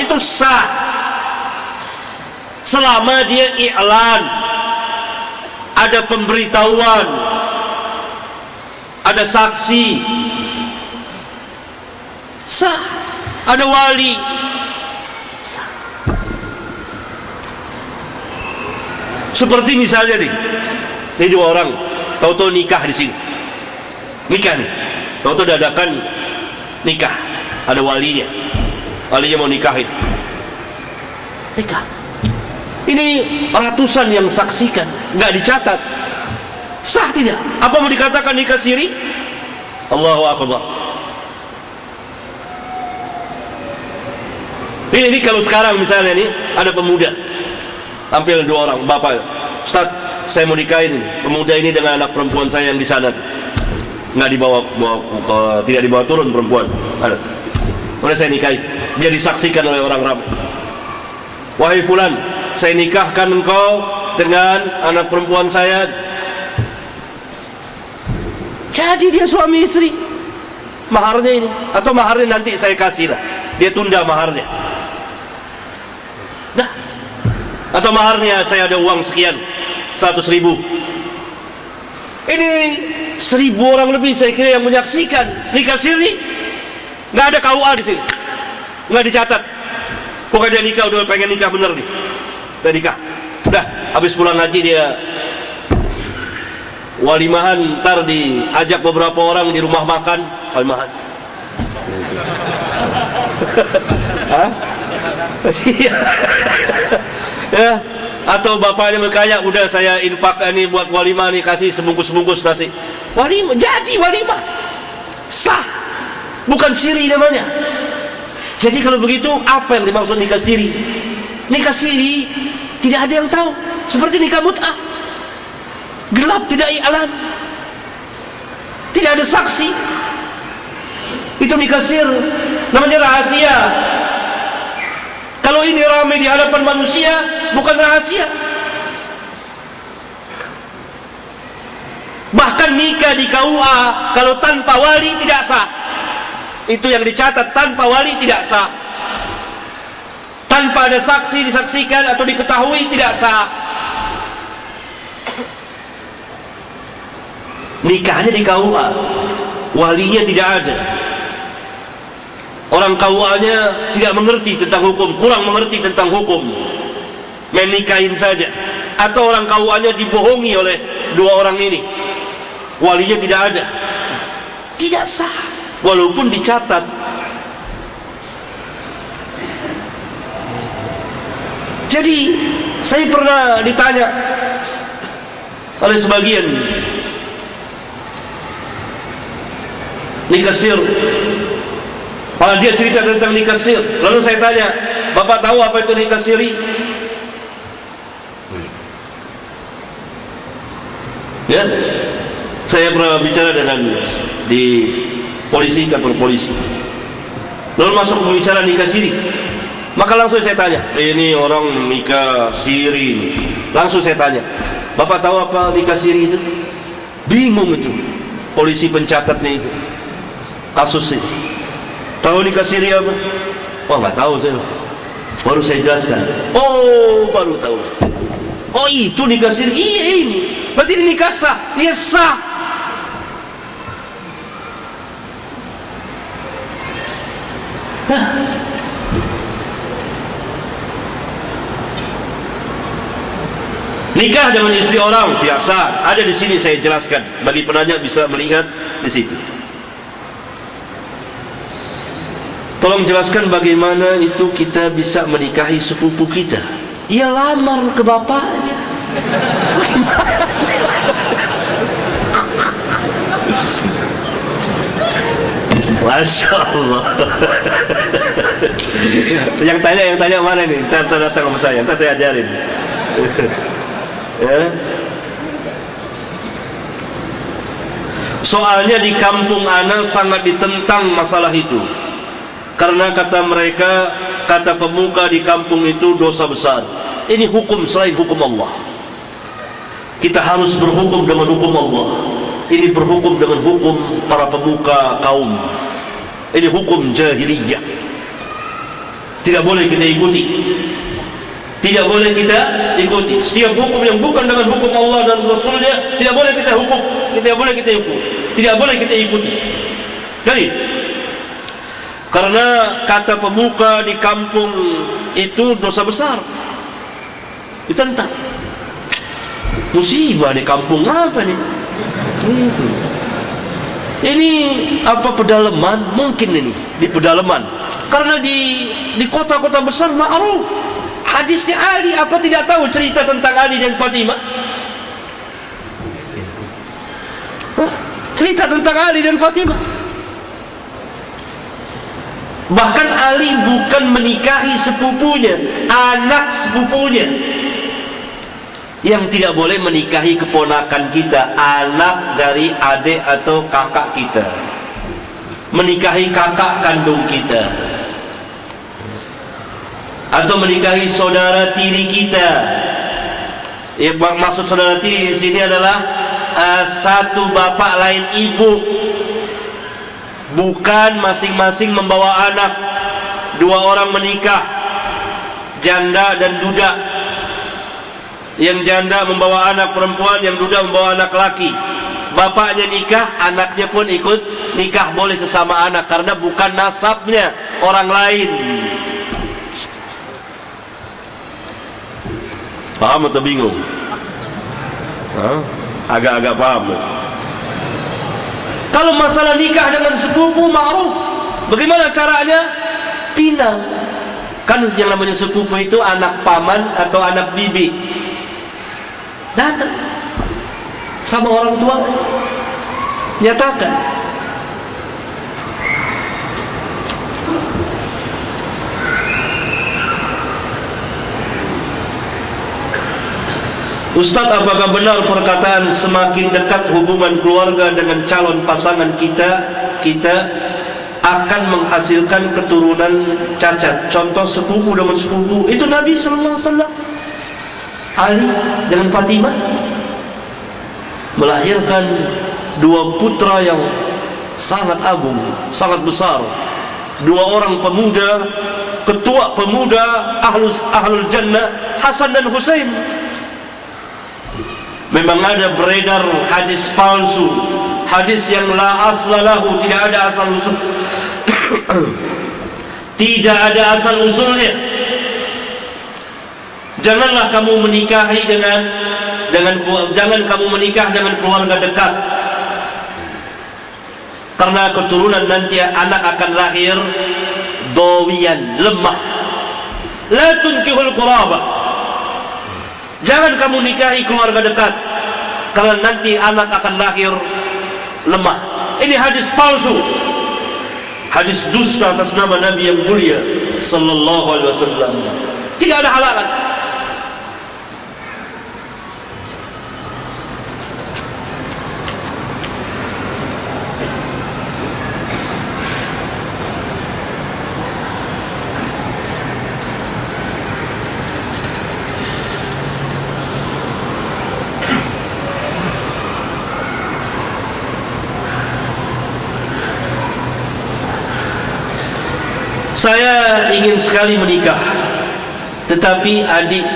itu sah selama dia i'lan, ada pemberitahuan, ada saksi, sah, ada wali, sah. Seperti misalnya nih, ini dua orang tahu-tahu nikah di sini, nikah nih, tahu-tahu dadakan nikah, ada walinya, walinya mau nikahin, nikah. Ini ratusan yang saksikan, nggak dicatat, sah tidak? Apa mau dikatakan nikah siri? Allahu Akbar. Ini kalau sekarang misalnya nih ada pemuda, tampil dua orang, bapak, Ustaz, saya mau nikahin pemuda ini dengan anak perempuan saya yang di sana, nggak dibawa, tidak dibawa turun perempuan, ada. Kemudian saya nikahin, biar disaksikan oleh orang ramai. Wahai fulan, saya nikahkan engkau dengan anak perempuan saya. Jadi dia suami istri. Maharnya ini, atau maharnya nanti saya kasih lah, dia tunda maharnya. Dah. Atau maharnya saya ada uang sekian, 100.000. Ini 1.000 orang lebih saya kira yang menyaksikan nikah siri. Nggak ada KUA di sini, nggak dicatat. Pokoknya dia nikah, udah pengen nikah bener nih, udah nikah, udah habis pulang haji dia walimahan, ntar diajak beberapa orang di rumah makan walimahan. Hah? Ya, atau bapaknya berkaya, udah saya infak ini buat walimah nih, kasih sebungkus-bungkus nasi. Walimah, jadi walimah sah, bukan siri namanya. Jadi kalau begitu apa yang dimaksud nikah siri? Nikah siri tidak ada yang tahu, seperti nikah mut'ah, gelap, tidak i'lan, tidak ada saksi. Itu nikah sir, namanya rahasia. Kalau ini ramai di hadapan manusia, bukan rahasia. Bahkan nikah di KUA kalau tanpa wali tidak sah. Itu yang dicatat, tanpa wali tidak sah, tanpa ada saksi disaksikan atau diketahui tidak sah. Nikahnya di KUA, walinya tidak ada. orang KUA-nya tidak mengerti tentang hukum, kurang mengerti tentang hukum, menikahin saja. Atau orang KUA-nya dibohongi oleh dua orang ini, walinya tidak ada, tidak sah walaupun dicatat. Jadi saya pernah ditanya oleh sebagian nikah sir, dia cerita tentang nikah sir. Lalu saya tanya, Bapak tahu apa itu nikah siri? Ya, saya pernah bicara dengan di polisi, kantor polisi. Lalu masuk pembicaraan nikah siri, maka langsung saya tanya, ini orang nikah siri. Langsung saya tanya, Bapak tahu apa nikah siri itu? Bingung itu polisi pencatatnya itu kasusnya. Tahu nikah siri apa? Oh, nggak tahu saya. Baru saya jelaskan. Oh, baru tahu. Oh, itu nikah siri. Iya, ini. Berarti ini nikah sah. Iya, sah. Nikah dengan istri orang biasa. Ada di sini saya jelaskan. Bagi penanya bisa melihat di situ. Tolong jelaskan bagaimana itu kita bisa menikahi sepupu kita. Ia lamar ke bapaknya. Masya Allah. Yang tanya mana nih? Ntar datang sama saya, ntar saya ajarin. Ya. Soalnya di kampung ana sangat ditentang masalah itu. Karena kata mereka, kata pemuka di kampung itu dosa besar. Ini hukum selain hukum Allah. Kita harus berhukum dengan hukum Allah. Ini berhukum dengan hukum para pemuka kaum. Ini hukum jahiliyah. Tidak boleh kita ikuti. Tidak boleh kita ikuti. Setiap hukum yang bukan dengan hukum Allah dan Rasulnya tidak boleh kita hukum. Tidak boleh kita ikuti. Tidak boleh kita ikuti. Jadi, karena kata pemuka di kampung itu dosa besar, ditentang. Musibah di kampung apa nih? Itu. Ini apa pedalaman? Mungkin ini di pedalaman. Karena di kota-kota besar ma'ruf. Hadisnya Ali, apa tidak tahu cerita tentang Ali dan Fatimah? Cerita tentang Ali dan Fatimah. Bahkan Ali bukan menikahi sepupunya, anak sepupunya. Yang tidak boleh menikahi keponakan kita, anak dari adik atau kakak kita, menikahi kakak kandung kita, atau menikahi saudara tiri kita. Ya, maksud saudara tiri di sini adalah satu bapak lain ibu. Bukan masing-masing membawa anak. Dua orang menikah, janda dan duda. Yang janda membawa anak perempuan, yang duda membawa anak laki. Bapaknya nikah, anaknya pun ikut nikah, boleh sesama anak, karena bukan nasabnya orang lain. Paham atau bingung? Agak-agak paham. Kalau masalah nikah dengan sepupu ma'ruf, bagaimana caranya? Pinang. Kan yang namanya sepupu itu anak paman atau anak bibi. Datang sama orang tua, nyatakan. Ustaz, apakah benar perkataan semakin dekat hubungan keluarga dengan calon pasangan kita akan menghasilkan keturunan cacat? Contoh sepupu dengan sepupu. Itu Nabi sallallahu alaihi wasallam. Ali dengan Fatimah melahirkan dua putra yang sangat agung, sangat besar. Dua orang pemuda, ketua pemuda ahlul jannah, Hasan dan Husain. Memang ada beredar hadis palsu, hadis yang la aslalahu, tidak ada asal usul. Tidak ada asal usulnya. Janganlah kamu menikahi jangan kamu menikah dengan keluarga dekat, karena keturunan nanti anak akan lahir dawiyan, lemah. La tunkihul qurabah. Jangan kamu nikahi keluarga dekat, karena nanti anak akan lahir lemah. Ini hadis palsu, hadis dusta atas nama Nabi yang mulia sallallahu alaihi wasallam. Tidak ada halangan. Saya ingin sekali menikah, tetapi adik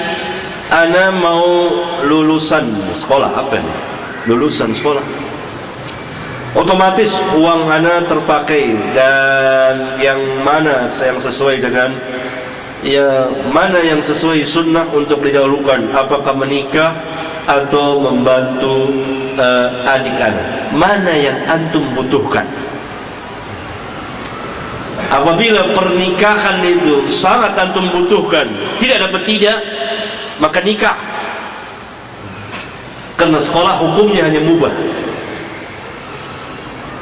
ana mau lulusan sekolah. Apa nih? Lulusan sekolah. Otomatis uang ana terpakai, dan yang mana yang sesuai dengan mana yang sesuai sunnah untuk didahulukan, apakah menikah atau membantu adik ana? Mana yang antum butuhkan? Apabila pernikahan itu sangat antum butuhkan, tidak dapat tidak, maka nikah. Karena sekolah hukumnya hanya mubah.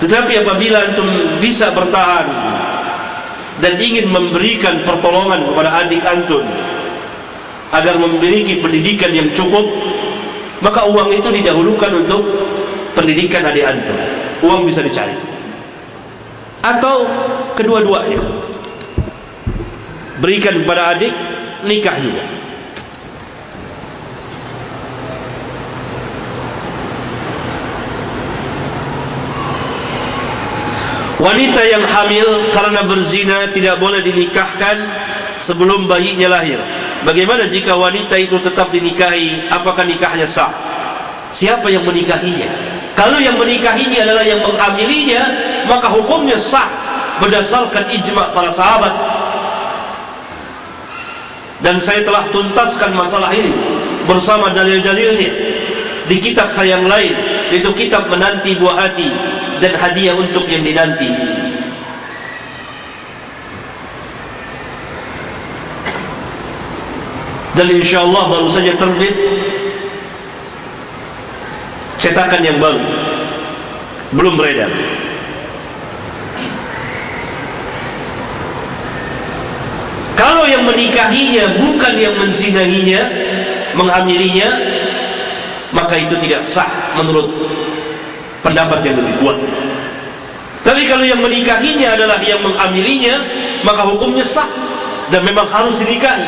Tetapi apabila antum bisa bertahan dan ingin memberikan pertolongan kepada adik antum agar memiliki pendidikan yang cukup, maka uang itu didahulukan untuk pendidikan adik antum. Uang bisa dicari, atau kedua-duanya. Berikan kepada adik, nikah juga. Wanita yang hamil karena berzina tidak boleh dinikahkan sebelum bayinya lahir. Bagaimana jika wanita itu tetap dinikahi? Apakah nikahnya sah? Siapa yang menikahinya? Kalau yang menikahinya adalah yang menghamilinya, maka hukumnya sah berdasarkan ijma' para sahabat. Dan saya telah tuntaskan masalah ini bersama dalil-dalilnya di kitab saya yang lain, yaitu kitab Menanti Buah Hati dan Hadiah untuk yang dinanti. Dan insyaallah baru saja terbit cetakan yang baru, belum beredar. Kalau yang menikahinya bukan yang menzinahinya, menghamilinya, maka itu tidak sah menurut pendapat yang lebih kuat. Tapi kalau yang menikahinya adalah yang menghamilinya, maka hukumnya sah dan memang harus dinikahi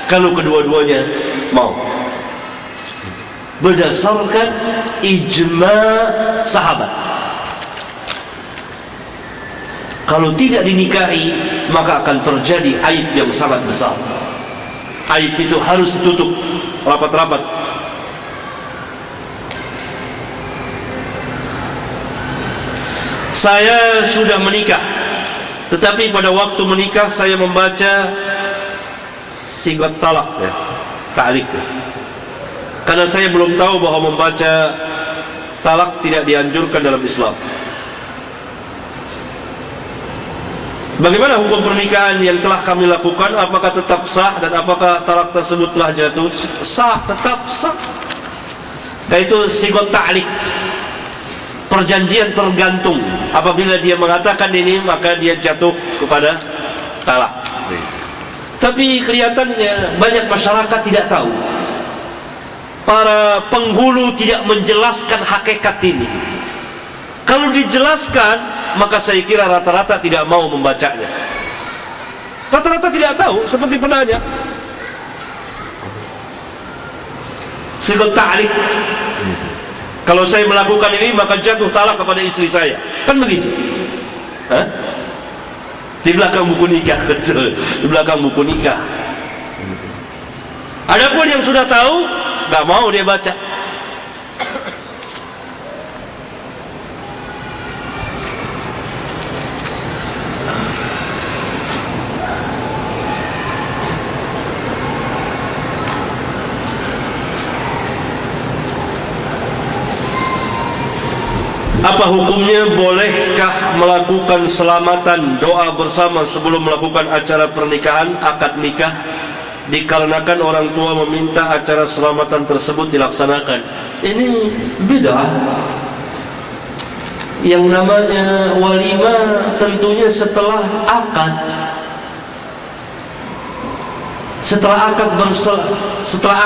kalau kedua-duanya mau, berdasarkan ijma' sahabat. Kalau tidak dinikahi, maka akan terjadi aib yang sangat besar. Aib itu harus ditutup rapat-rapat. Saya sudah menikah, tetapi pada waktu menikah saya membaca sigat talak, ta'liq. Karena saya belum tahu bahwa membaca talak tidak dianjurkan dalam Islam. Bagaimana hukum pernikahan yang telah kami lakukan? Apakah tetap sah, dan apakah talak tersebut telah jatuh? Sah, tetap sah. Yaitu sigot ta'liq, perjanjian tergantung. Apabila dia mengatakan ini, maka dia jatuh kepada talak. Tapi kelihatannya banyak masyarakat tidak tahu. Para penghulu tidak menjelaskan hakikat ini. Kalau dijelaskan, maka saya kira rata-rata tidak mau membacanya. Rata-rata tidak tahu, seperti penanya. Sigat ta'liq, kalau saya melakukan ini maka jatuh talak kepada istri saya, kan begitu? Hah? Di belakang buku nikah, betul. Di belakang buku nikah. Adapun yang sudah tahu, nggak mau dia baca. Apa hukumnya? Bolehkah melakukan selamatan doa bersama sebelum melakukan acara pernikahan, akad nikah, dikarenakan orang tua meminta acara selamatan tersebut dilaksanakan? Ini bid'ah. Yang namanya walimah tentunya setelah akad. Setelah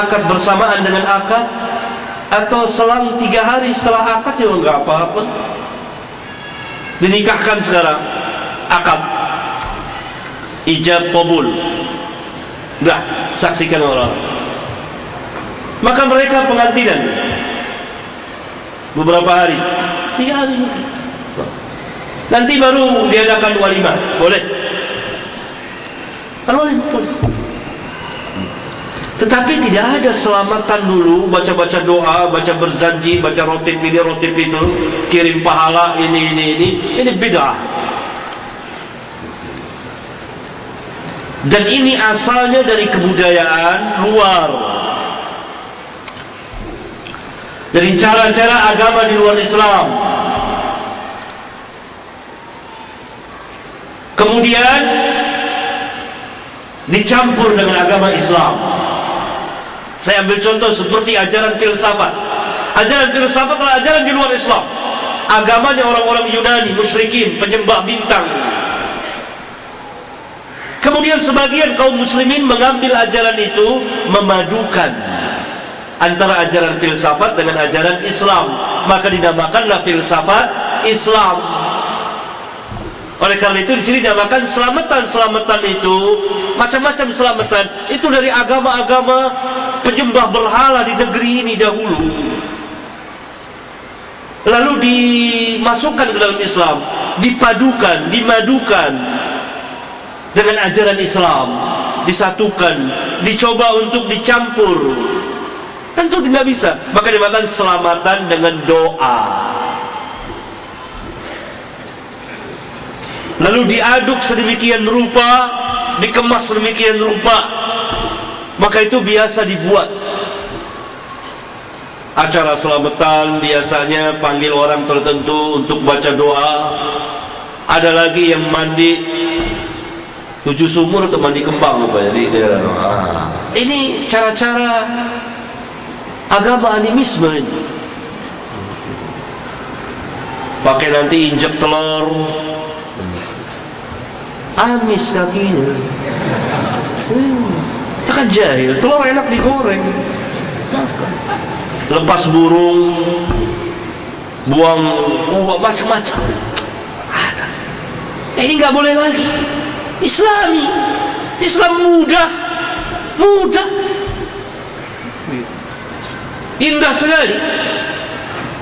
akad bersamaan dengan akad, atau selang 3 hari setelah akad juga nggak apa-apa. Dinikahkan sekarang, akad, ijab qabul, udah saksikan orang, maka mereka pengantinan beberapa hari, 3 hari, nanti baru diadakan walimah. Boleh? Kan walimah boleh. Tetapi tidak ada selamatan dulu, baca-baca doa, baca berjanji, baca rotip ini, rotip itu, kirim pahala ini bid'ah. Dan ini asalnya dari kebudayaan luar, dari cara-cara agama di luar Islam. Kemudian dicampur dengan agama Islam. Saya ambil contoh seperti ajaran filsafat. Ajaran filsafat adalah ajaran di luar Islam. Agamanya orang-orang Yunani, musyrikin, penyembah bintang. Kemudian sebagian kaum muslimin mengambil ajaran itu, memadukan antara ajaran filsafat dengan ajaran Islam, maka dinamakanlah filsafat Islam. Oleh karena itu di sini dinamakan selamatan. Selamatan itu macam-macam selamatan. Itu dari agama-agama penyembah berhala di negeri ini dahulu, lalu dimasukkan ke dalam Islam, dipadukan, dimadukan dengan ajaran Islam, disatukan, dicoba untuk dicampur. Tentu tidak bisa, maka dinamakan selamatan dengan doa. Lalu diaduk sedemikian rupa, dikemas sedemikian rupa, maka itu biasa dibuat. Acara selamatan biasanya panggil orang tertentu untuk baca doa. Ada lagi yang mandi 7 sumur atau mandi kembang rupanya di daerah. Ini cara-cara agama animisme ini. Pakai nanti injek telur, amis kakinya. Itu kan jahil. Telur enak digoreng, lepas burung, buang macam-macam. Ada. Ini nggak boleh lagi. Islami, Islam mudah, indah sekali.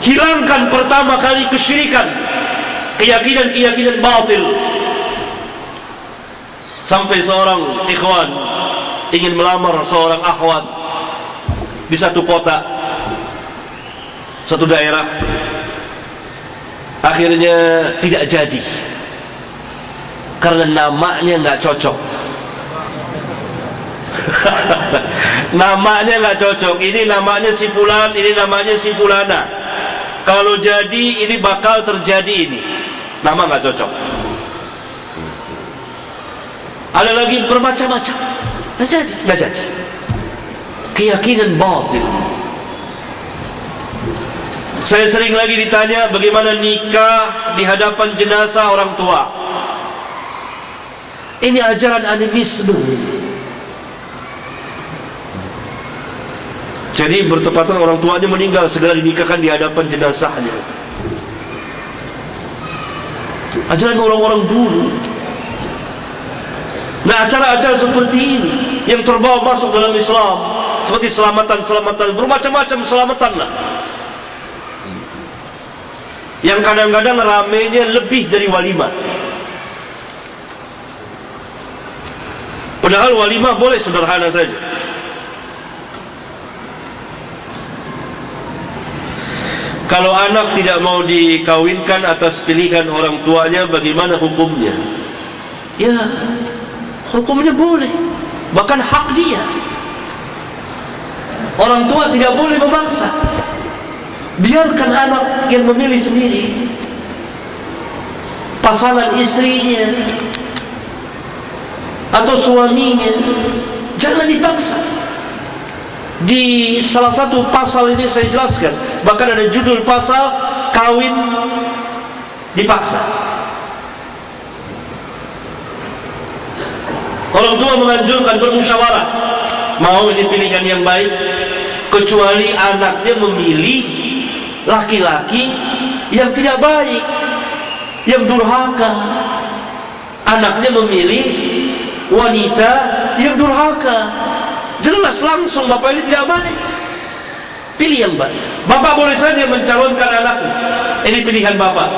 Hilangkan pertama kali kesyirikan, keyakinan batil. Sampai seorang ikhwan ingin melamar seorang akhwat di satu kota, satu daerah, akhirnya tidak jadi karena namanya nggak cocok. Namanya nggak cocok. Ini namanya si fulan, ini namanya si fulana. Kalau jadi ini bakal terjadi ini. Nama nggak cocok. Ada lagi bermacam-macam. Nggak jadi. Keyakinan batil. Saya sering lagi ditanya bagaimana nikah di hadapan jenazah orang tua. Ini ajaran animisme. Jadi bertepatan orang tuanya meninggal, segera dinikahkan di hadapan jenazahnya. Ajaran orang-orang dulu. Nah, acara-acara seperti ini yang terbawa masuk dalam Islam, seperti selamatan-selamatan, bermacam-macam selamatan lah, yang kadang-kadang ramenya lebih dari walimah. Padahal walimah boleh sederhana saja. Kalau anak tidak mau dikawinkan atas pilihan orang tuanya, bagaimana hukumnya? Ya, hukumnya boleh, bahkan hak dia. Orang tua tidak boleh memaksa. Biarkan anak yang memilih sendiri, pasangan istrinya atau suaminya, jangan dipaksa. Di salah satu pasal ini saya jelaskan, bahkan ada judul pasal kawin dipaksa. Orang tua menganjurkan bermusyawarah, mau ini pilihan yang baik, kecuali anaknya memilih laki-laki yang tidak baik, yang durhaka. Anaknya memilih wanita yang durhaka, jelas langsung bapak ini tidak baik. Pilih yang baik. Bapak boleh saja mencalonkan anaknya, ini pilihan bapak,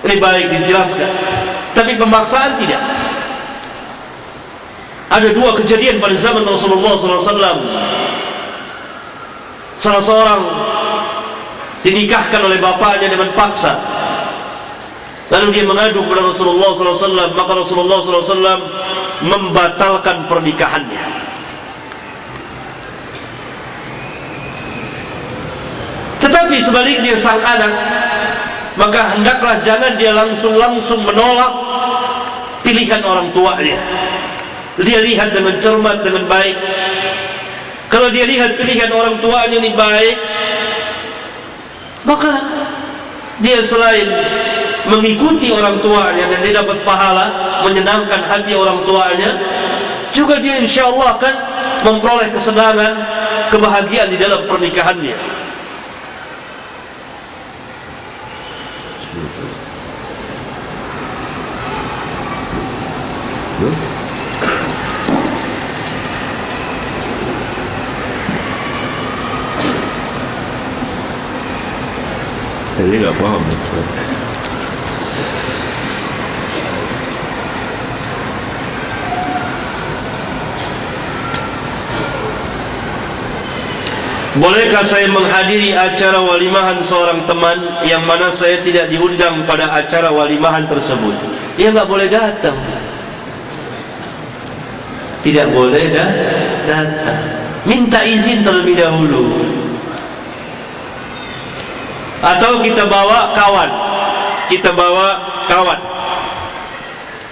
ini baik, dijelaskan. Tapi pemaksaan tidak. Ada dua kejadian pada zaman Rasulullah SAW. Salah seorang dinikahkan oleh bapaknya dengan paksa, lalu dia mengadu kepada Rasulullah SAW, maka Rasulullah SAW membatalkan pernikahannya. Tetapi sebaliknya sang anak, maka hendaklah jangan dia langsung menolak pilihan orang tuanya. Dia lihat dengan cermat, dengan baik. Kalau dia lihat pilihan orang tuanya ini baik, maka dia selain mengikuti orang tuanya dan dia dapat pahala menyenangkan hati orang tuanya, juga dia insya Allah akan memperoleh kesenangan, kebahagiaan di dalam pernikahannya. Ini nggak paham. Bolehkah saya menghadiri acara walimahan seorang teman yang mana saya tidak diundang pada acara walimahan tersebut? Ya nggak boleh datang. Tidak boleh datang. Minta izin terlebih dahulu. Atau kita bawa kawan,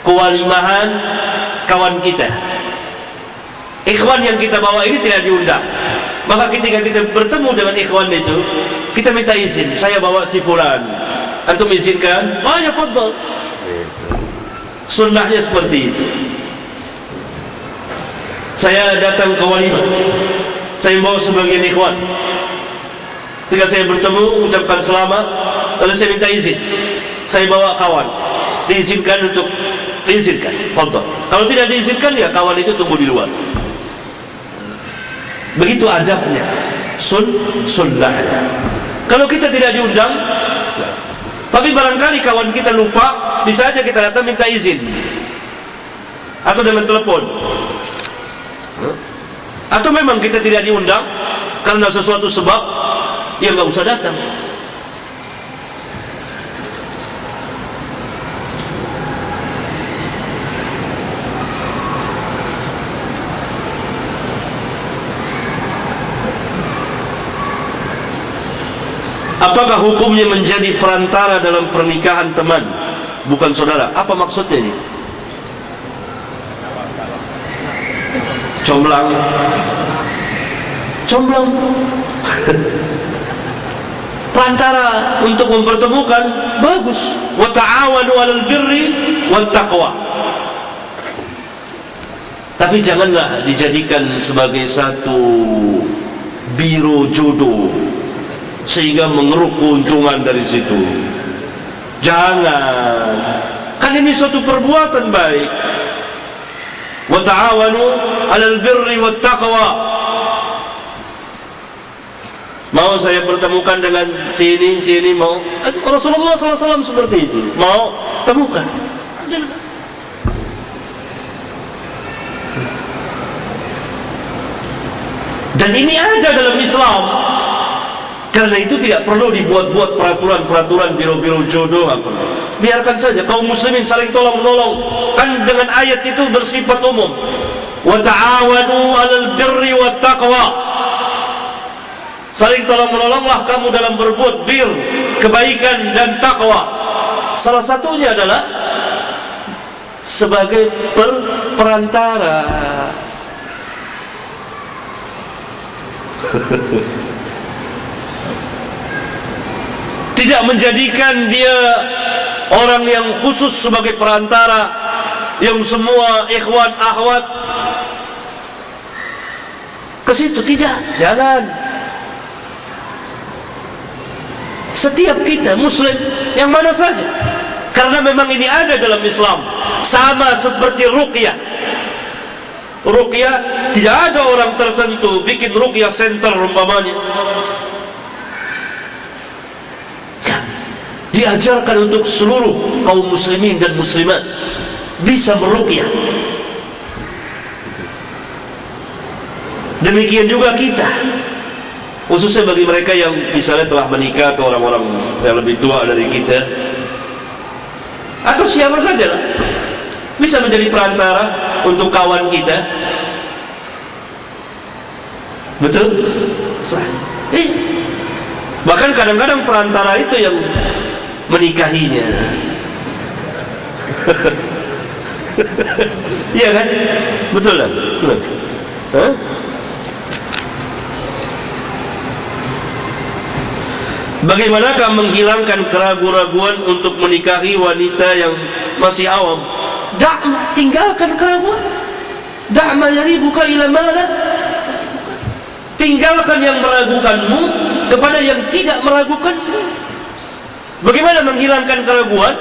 kewalimahan kawan kita, ikhwan yang kita bawa ini tidak diundang. Maka ketika kita bertemu dengan ikhwan itu, kita minta izin, saya bawa si fulan, antum izinkan? Oh ya fadhal. Sunnahnya seperti itu. Saya datang ke walimah, saya bawa sebagian ikhwan. Ketika saya bertemu, ucapkan selamat, lalu saya minta izin, saya bawa kawan, diizinkan untuk diizinkan, contoh. Kalau tidak diizinkan, ya kawan itu tunggu di luar. Begitu adabnya, sunnahnya. Kalau kita tidak diundang, tapi barangkali kawan kita lupa, bisa aja kita datang minta izin, atau dengan telepon, atau memang kita tidak diundang karena sesuatu sebab, ya nggak usah datang. Apakah hukumnya menjadi perantara dalam pernikahan teman, bukan saudara? Apa maksudnya ini? Comblang. Perantara untuk mempertemukan, bagus. Wa ta'awanu 'alal birri wat taqwa. Tapi janganlah dijadikan sebagai satu biro jodoh sehingga mengeruk keuntungan dari situ. Jangan. Kan ini suatu perbuatan baik. Wa ta'awanu 'alal birri wat taqwa. Mau saya pertemukan dengan sini mau. Rasulullah SAW seperti itu. Mau temukan. Dan ini ada dalam Islam. Karena itu tidak perlu dibuat-buat peraturan-peraturan biro-biro jodoh. Biarkan saja kaum muslimin saling tolong-menolong. Kan dengan ayat itu bersifat umum. Wa ta'awanu 'alal birri wat taqwa. Saling tolong-menolonglah kamu dalam berbuat bir, kebaikan dan takwa. Salah satunya adalah sebagai perantara. Tidak menjadikan dia orang yang khusus sebagai perantara, yang semua ikhwan akhwat ke situ, tidak, jangan. Setiap kita muslim yang mana saja, karena memang ini ada dalam Islam. Sama seperti ruqyah. Ruqyah, tidak ada orang tertentu bikin ruqyah center umpamanya. Diajarkan untuk seluruh kaum muslimin dan muslimat bisa meruqyah. Demikian juga kita, khususnya bagi mereka yang misalnya telah menikah atau orang-orang yang lebih tua dari kita, atau siapa saja lah, bisa menjadi perantara untuk kawan kita. Betul? Sah. Bahkan kadang-kadang perantara itu yang menikahinya. Iya kan? Betul kan? Betul. Hah? Bagaimanakah menghilangkan keraguan-raguan untuk menikahi wanita yang masih awam? Tinggalkan keraguan. Da'ma yaribuka ila mana? Tinggalkan yang meragukanmu kepada yang tidak meragukanmu. Bagaimana menghilangkan keraguan?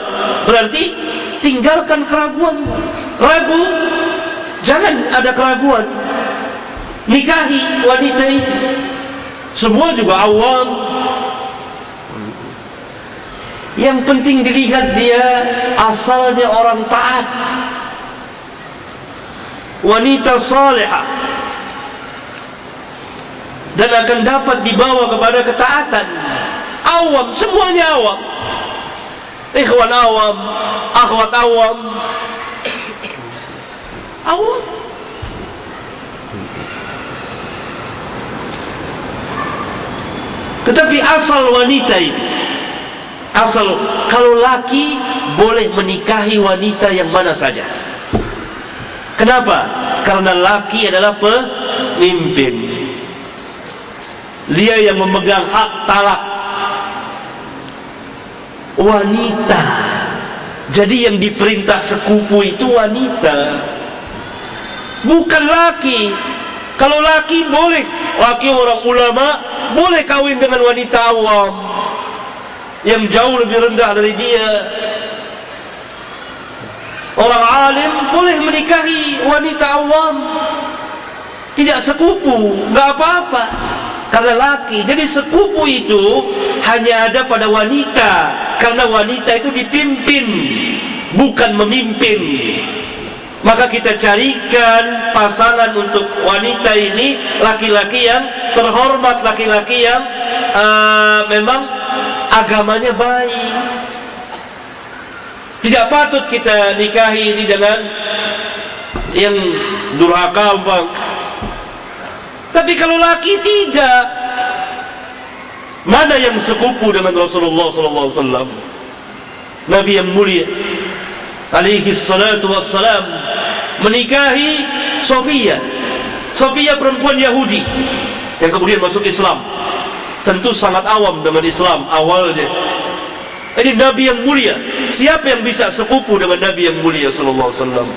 Berarti tinggalkan keraguan. Ragu, jangan ada keraguan. Nikahi wanita ini. Semua juga awam. Yang penting dilihat dia asalnya orang taat, wanita salihah, dan akan dapat dibawa kepada ketaatan. Awam, semuanya awam. Ikhwan awam, akhwat awam. Awam. Tetapi asal wanita ini, asal kalau laki boleh menikahi wanita yang mana saja. Kenapa? Karena laki adalah pemimpin. Dia yang memegang hak talak. Wanita, jadi yang diperintah sekupu itu wanita, bukan laki. Kalau laki boleh, laki orang ulama boleh kawin dengan wanita awam yang jauh lebih rendah dari dia. Orang alim boleh menikahi wanita awam, tidak sekupu, nggak apa-apa, karena laki. Jadi sekupu itu hanya ada pada wanita, karena wanita itu dipimpin, bukan memimpin. Maka kita carikan pasangan untuk wanita ini laki-laki yang terhormat, laki-laki yang memang agamanya baik. Tidak patut kita nikahi ini dengan yang durhaka, bang. Tapi kalau laki tidak, mana yang sekupu dengan Rasulullah SAW, Nabi yang mulia alaihi salatu wassalam, menikahi Sofia. Sofia perempuan Yahudi yang kemudian masuk Islam. Tentu sangat awam dengan Islam awalnya. Ini Nabi yang mulia. Siapa yang bisa sekupu dengan Nabi yang mulia sallallahu alaihi wasallam?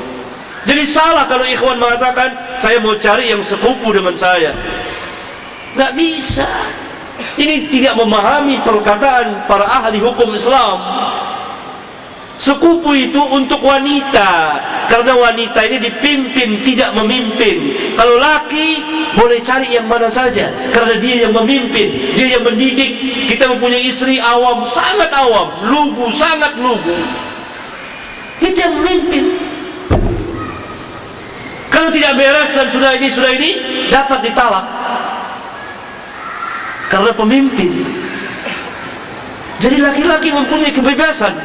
Jadi salah kalau ikhwan mengatakan saya mau cari yang sekupu dengan saya. Nggak bisa. Ini tidak memahami perkataan para ahli hukum Islam. Sekupu itu untuk wanita, karena wanita ini dipimpin, tidak memimpin. Kalau laki boleh cari yang mana saja, karena dia yang memimpin, dia yang mendidik. Kita mempunyai istri awam, sangat awam, lugu, sangat lugu. Dia yang memimpin. Kalau tidak beres dan sudah ini dapat ditalak, karena pemimpin. Jadi laki-laki mempunyai kebebasan,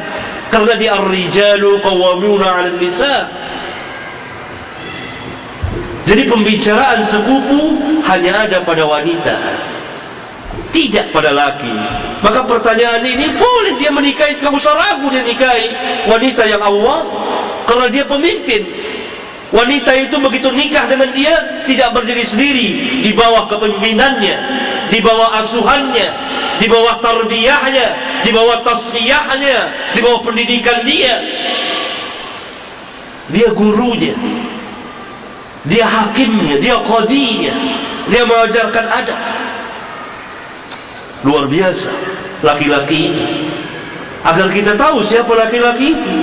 karena di ar-rijalu qawwamuna 'alan nisa. Jadi pembicaraan sekupu hanya ada pada wanita. tidak pada laki. Maka pertanyaan ini, boleh dia menikahi, kamu ragu dia nikahi wanita yang awam karena dia pemimpin. Wanita itu begitu nikah dengan dia tidak berdiri sendiri, di bawah kepemimpinannya, di bawah asuhannya, di bawah tarbiyahnya, di bawah tasfiyahnya, di bawah pendidikan dia. Dia gurunya, dia hakimnya, dia qadinya, dia mengajarkan adab. Luar biasa laki-laki itu. Agar kita tahu siapa laki-laki itu.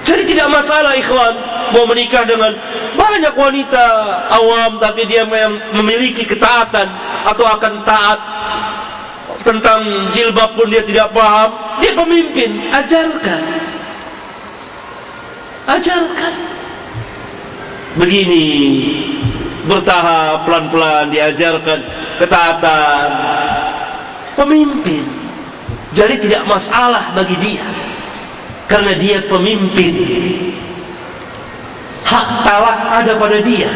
Jadi tidak masalah ikhwan mau menikah dengan banyak wanita awam, tapi dia memiliki ketaatan atau akan taat. Tentang jilbab pun dia tidak paham. Dia pemimpin, ajarkan. Ajarkan. Begini, bertahap, pelan-pelan diajarkan ketaatan. Pemimpin. Jadi tidak masalah bagi dia, karena dia pemimpin. Hak talak ada pada dia.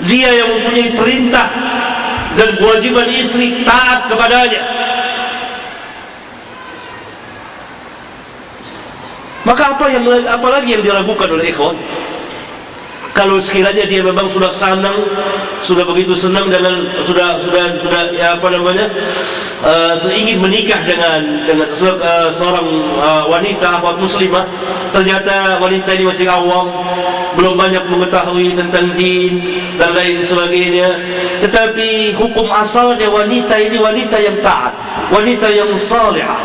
Dia yang mempunyai perintah dan kewajiban istri taat kepadanya. Maka apa lagi yang diragukan oleh ikhwan? Kalau sekiranya dia memang sudah senang, sudah begitu senang dengan sudah ya apa namanya, ingin menikah dengan seorang wanita atau muslimah, ternyata wanita ini masih awam, belum banyak mengetahui tentang din dan lain sebagainya, tetapi hukum asalnya wanita ini wanita yang taat, wanita yang salihah.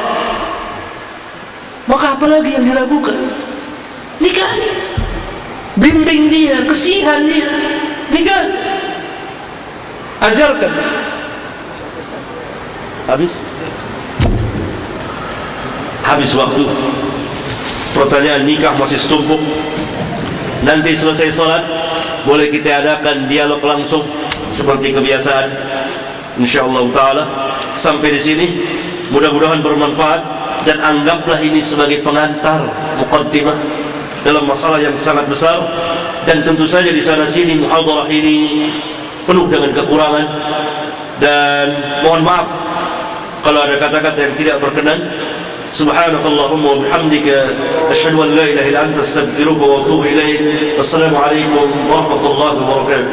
Maka apa lagi yang diragukan? Nikahi. Bimbing dia, kesihan dia, nikah, ajarkan. Habis waktu. Pertanyaan nikah masih setumpuk. Nanti selesai sholat boleh kita adakan dialog langsung seperti kebiasaan, insyaallah taala. Sampai di sini mudah-mudahan bermanfaat, dan anggaplah ini sebagai pengantar, muqaddimah dalam masalah yang sangat besar. Dan tentu saja di sana sini muhadarah ini penuh dengan kekurangan, dan mohon maaf kalau ada kata-kata yang tidak berkenan. Subhanakallahumma wa bihamdika asyhadu an la ilaha illa anta astaghfiruka wa atubu ilaik. Wassalamu alaikum warahmatullahi wabarakatuh.